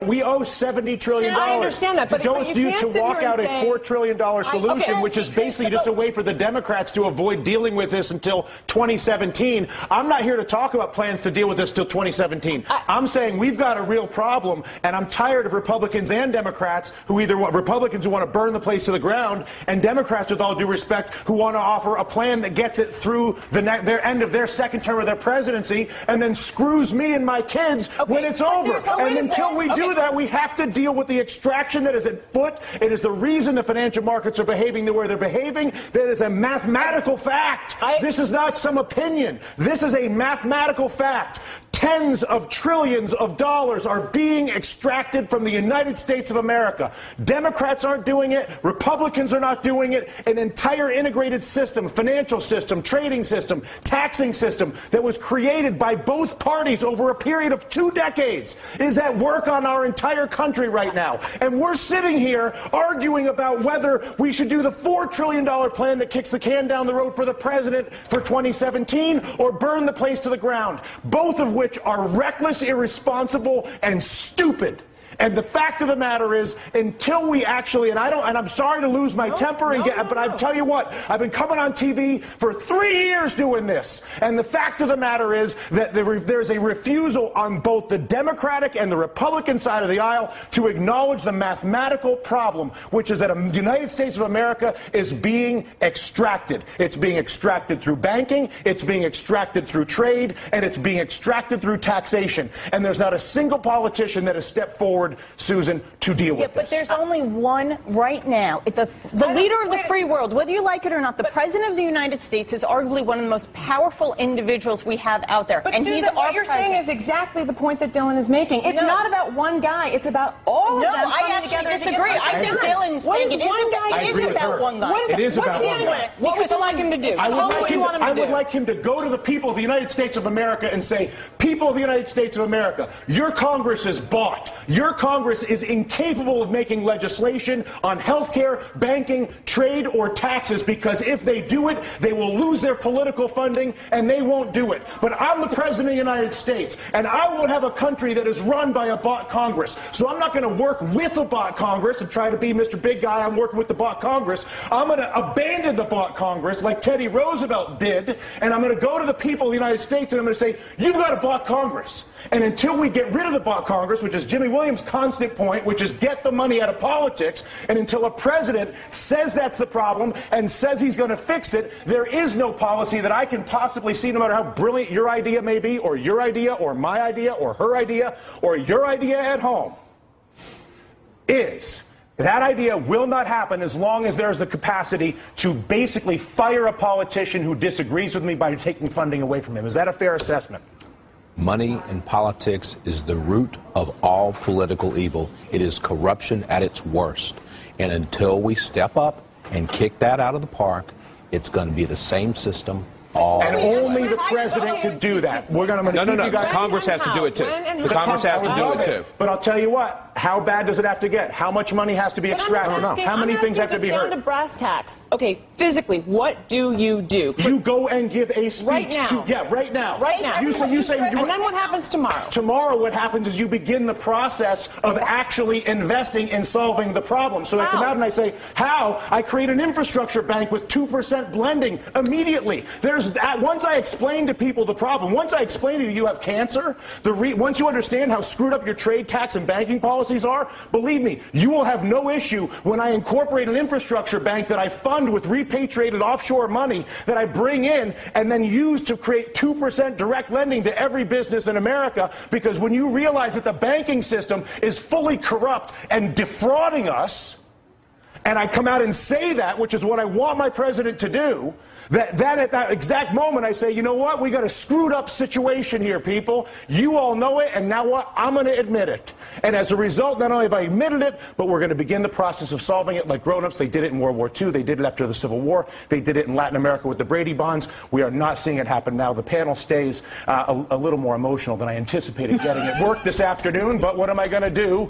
We owe $70 trillion. I understand that, but to walk out a $4 trillion solution, which is basically just a way for the Democrats to avoid dealing with this until 2017. I'm not here to talk about plans to deal with this till 2017. I'm saying we've got a real problem, and I'm tired of Republicans and Democrats who either want Republicans who want to burn the place to the ground, and Democrats, with all due respect, who want to offer a plan that gets it through their end of their second term of their presidency, and then screws me and my kids when it's over. And until we do that, we have to deal with the extraction that is at foot. It is the reason the financial markets are behaving the way they're behaving. That is a mathematical fact. This is not some opinion. This is a mathematical fact. Tens of trillions of dollars are being extracted from the United States of America. Democrats aren't doing it. Republicans are not doing it. An entire integrated system, financial system, trading system, taxing system that was created by both parties over a period of 2 decades is at work on our entire country right now. And we're sitting here arguing about whether we should do the $4 trillion plan that kicks the can down the road for the president for 2017 or burn the place to the ground, both of which are reckless, irresponsible, and stupid. And the fact of the matter is, until we actually, and I'm sorry to lose my temper, but I tell you what, I've been coming on TV for 3 years doing this. And the fact of the matter is that there's a refusal on both the Democratic and the Republican side of the aisle to acknowledge the mathematical problem, which is that the United States of America is being extracted. It's being extracted through banking, it's being extracted through trade, and it's being extracted through taxation. And there's not a single politician that has stepped forward, Susan, to deal with this. But there's only one right now. The leader of the free world, whether you like it or not, the President of the United States is arguably one of the most powerful individuals we have out there. But and Susan, he's what you're saying is exactly the point that Dylan is making. It's not about one guy. It's about all of them. No, I actually disagree. I think Dylan's saying it isn't about one guy. It is about one guy. What would you like him to do? I would like him to go to the people of the United States of America and say, people of the United States of America, your Congress is bought. Your Congress is incapable of making legislation on health care, banking, trade, or taxes, because if they do it, they will lose their political funding, and they won't do it. But I'm the President of the United States, and I won't have a country that is run by a bought Congress. So I'm not going to work with a bought Congress and try to be Mr. Big Guy. I'm working with the bought Congress. I'm going to abandon the bought Congress like Teddy Roosevelt did, and I'm going to go to the people of the United States, and I'm going to say, you've got a bought Congress. And until we get rid of the bought Congress, which is Jimmy Williams' constant point, which is get the money out of politics, and until a president says that's the problem and says he's going to fix it, there is no policy that I can possibly see, no matter how brilliant your idea may be, or your idea, or my idea, or her idea, or your idea at home, is that idea will not happen as long as there's the capacity to basically fire a politician who disagrees with me by taking funding away from him. Is that a fair assessment? Money in politics is the root of all political evil. It is corruption at its worst. And until we step up and kick that out of the park, it's going to be the same system all and only the president could do that. We're going to No. Congress has to do it too. The Congress has to do it too. But I'll tell you what. How bad does it have to get? How much money has to be extracted? How many things have to be heard? Down to brass tacks. Okay, physically, what do? You go and give a speech right now. Right now. Right now. You say. And then what happens tomorrow? Tomorrow, what happens is you begin the process of actually investing in solving the problem. So I come out and I say, how? I create an infrastructure bank with 2% blending immediately. Once I explain to people the problem, once I explain to you have cancer, once you understand how screwed up your trade, tax, and banking policies are, believe me, you will have no issue when I incorporate an infrastructure bank that I fund with repatriated offshore money that I bring in and then use to create 2% direct lending to every business in America, because when you realize that the banking system is fully corrupt and defrauding us, and I come out and say that, which is what I want my president to do, that at that exact moment I say, you know what, we got a screwed up situation here, people. You all know it, and now what? I'm going to admit it. And as a result, not only have I admitted it, but we're going to begin the process of solving it like grown-ups. They did it in World War II. They did it after the Civil War. They did it in Latin America with the Brady bonds. We are not seeing it happen now. The panel stays a little more emotional than I anticipated getting at work this afternoon, but what am I going to do?